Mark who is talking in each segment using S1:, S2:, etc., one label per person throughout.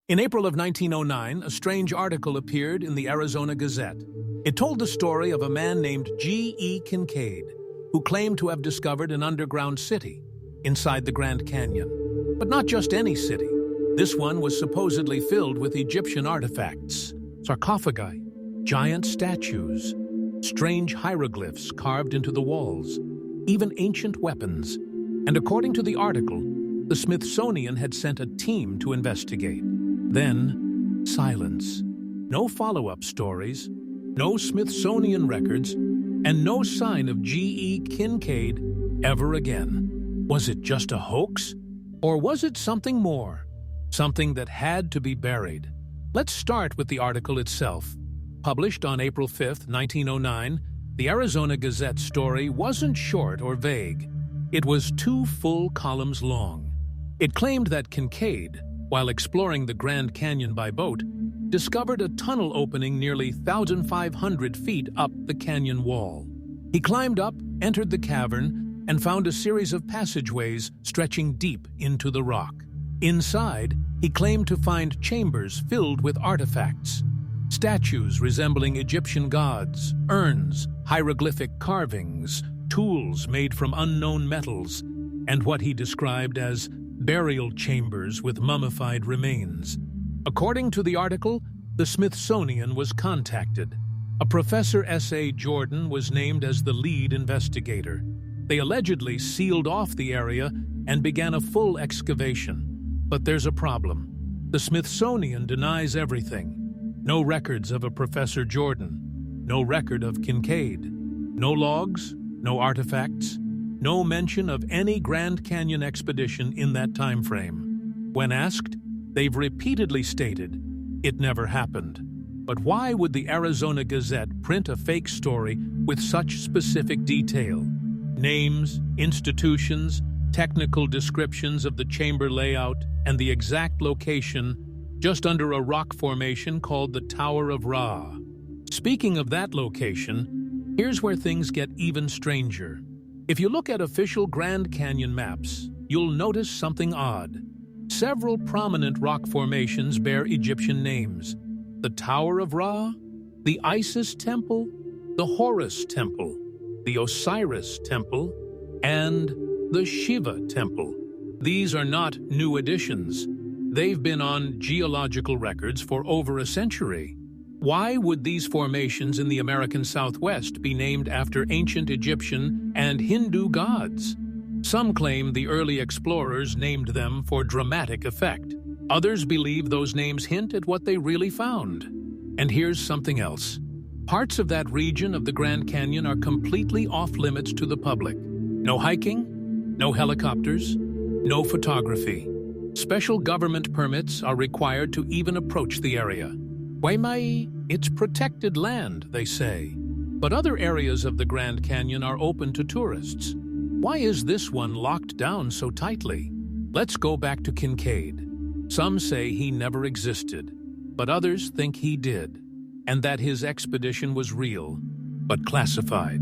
S1: In April of 1909, a strange article appeared in the Arizona Gazette. It told the story of a man named G.E. Kincaid, who claimed to have discovered an underground city inside the Grand Canyon. But not just any city. This one was supposedly filled with Egyptian artifacts, sarcophagi, giant statues, strange hieroglyphs carved into the walls, even ancient weapons. And according to the article, the Smithsonian had sent a team to investigate. Then, silence. No follow-up stories, no Smithsonian records, and no sign of G.E. Kincaid ever again. Was it just a hoax? Or was it something more? Something that had to be buried? Let's start with the article itself. Published on April 5, 1909, the Arizona Gazette story wasn't short or vague. It was 2 full columns long. It claimed that Kincaid, while exploring the Grand Canyon by boat, discovered a tunnel opening nearly 1,500 feet up the canyon wall. He climbed up, entered the cavern, and found a series of passageways stretching deep into the rock. Inside, he claimed to find chambers filled with artifacts, statues resembling Egyptian gods, urns, hieroglyphic carvings, tools made from unknown metals, and what he described as burial chambers with mummified remains. According to the article, the Smithsonian was contacted. A Professor S.A. Jordan was named as the lead investigator. They allegedly sealed off the area and began a full excavation. But there's a problem. The Smithsonian denies everything. No records of a Professor Jordan. No record of Kincaid. No logs, no artifacts, no mention of any Grand Canyon expedition in that time frame. When asked, they've repeatedly stated it never happened. But why would the Arizona Gazette print a fake story with such specific detail? Names, institutions, technical descriptions of the chamber layout, and the exact location just under a rock formation called the Tower of Ra. Speaking of that location, here's where things get even stranger. If you look at official Grand Canyon maps, you'll notice something odd. Several prominent rock formations bear Egyptian names. The Tower of Ra, the Isis Temple, the Horus Temple, the Osiris Temple, and the Shiva Temple. These are not new additions. They've been on geological records for over a century. Why would these formations in the American Southwest be named after ancient Egyptian and Hindu gods? Some claim the early explorers named them for dramatic effect. Others believe those names hint at what they really found. And here's something else. Parts of that region of the Grand Canyon are completely off-limits to the public. No hiking, no helicopters, no photography. Special government permits are required to even approach the area. Waimai, it's protected land, they say. But other areas of the Grand Canyon are open to tourists. Why is this one locked down so tightly? Let's go back to Kincaid. Some say he never existed, but others think he did, and that his expedition was real, but classified.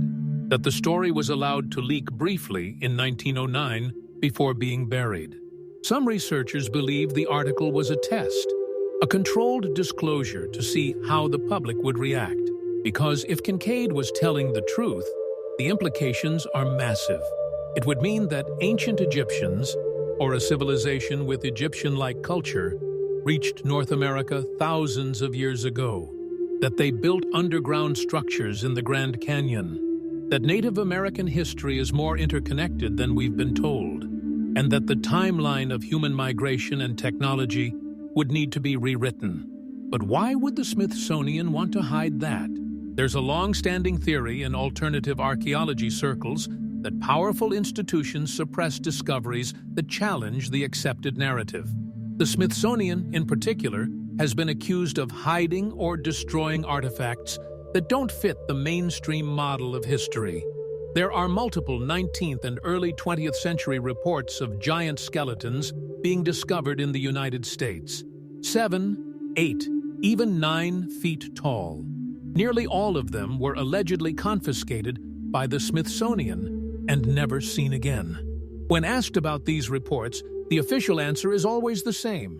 S1: That the story was allowed to leak briefly in 1909 before being buried. Some researchers believe the article was a test, a controlled disclosure to see how the public would react. Because if Kincaid was telling the truth, the implications are massive. It would mean that ancient Egyptians, or a civilization with Egyptian-like culture, reached North America thousands of years ago, that they built underground structures in the Grand Canyon, that Native American history is more interconnected than we've been told, and that the timeline of human migration and technology would need to be rewritten. But why would the Smithsonian want to hide that? There's a long-standing theory in alternative archaeology circles that powerful institutions suppress discoveries that challenge the accepted narrative. The Smithsonian, in particular, has been accused of hiding or destroying artifacts that don't fit the mainstream model of history. There are multiple 19th and early 20th century reports of giant skeletons being discovered in the United States. 7, 8, even 9 feet tall. Nearly all of them were allegedly confiscated by the Smithsonian and never seen again. When asked about these reports, the official answer is always the same.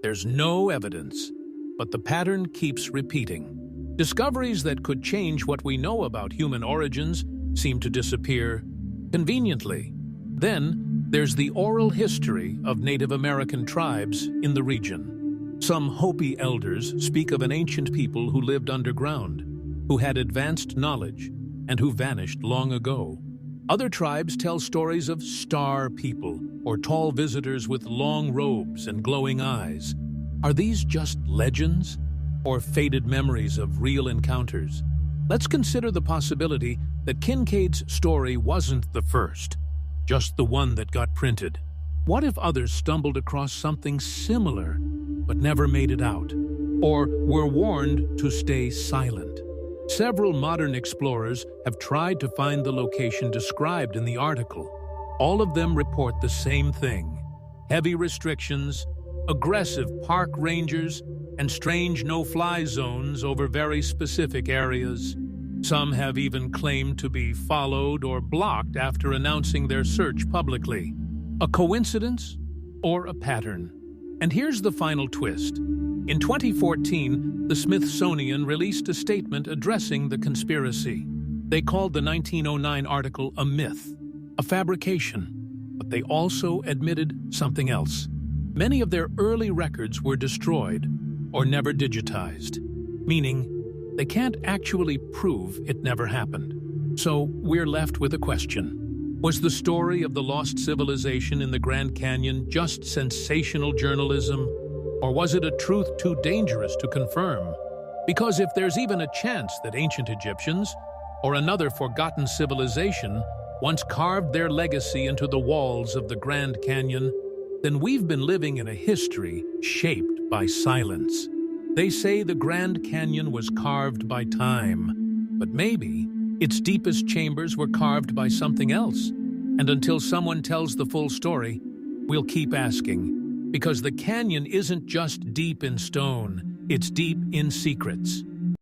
S1: There's no evidence, but the pattern keeps repeating. Discoveries that could change what we know about human origins seem to disappear conveniently. Then, there's the oral history of Native American tribes in the region. Some Hopi elders speak of an ancient people who lived underground, who had advanced knowledge, and who vanished long ago. Other tribes tell stories of star people, or tall visitors with long robes and glowing eyes. Are these just legends, or faded memories of real encounters? Let's consider the possibility that Kincaid's story wasn't the first, just the one that got printed. What if others stumbled across something similar, but never made it out, or were warned to stay silent? Several modern explorers have tried to find the location described in the article. All of them report the same thing: heavy restrictions, aggressive park rangers, and strange no-fly zones over very specific areas. Some have even claimed to be followed or blocked after announcing their search publicly. A coincidence or a pattern? And here's the final twist. In 2014, the Smithsonian released a statement addressing the conspiracy. They called the 1909 article a myth, a fabrication, but they also admitted something else. Many of their early records were destroyed or never digitized, meaning they can't actually prove it never happened. So we're left with a question. Was the story of the lost civilization in the Grand Canyon just sensational journalism, or was it a truth too dangerous to confirm? Because if there's even a chance that ancient Egyptians, or another forgotten civilization, once carved their legacy into the walls of the Grand Canyon, then we've been living in a history shaped by silence. They say the Grand Canyon was carved by time, but maybe its deepest chambers were carved by something else. And until someone tells the full story, we'll keep asking, because the canyon isn't just deep in stone, it's deep in secrets.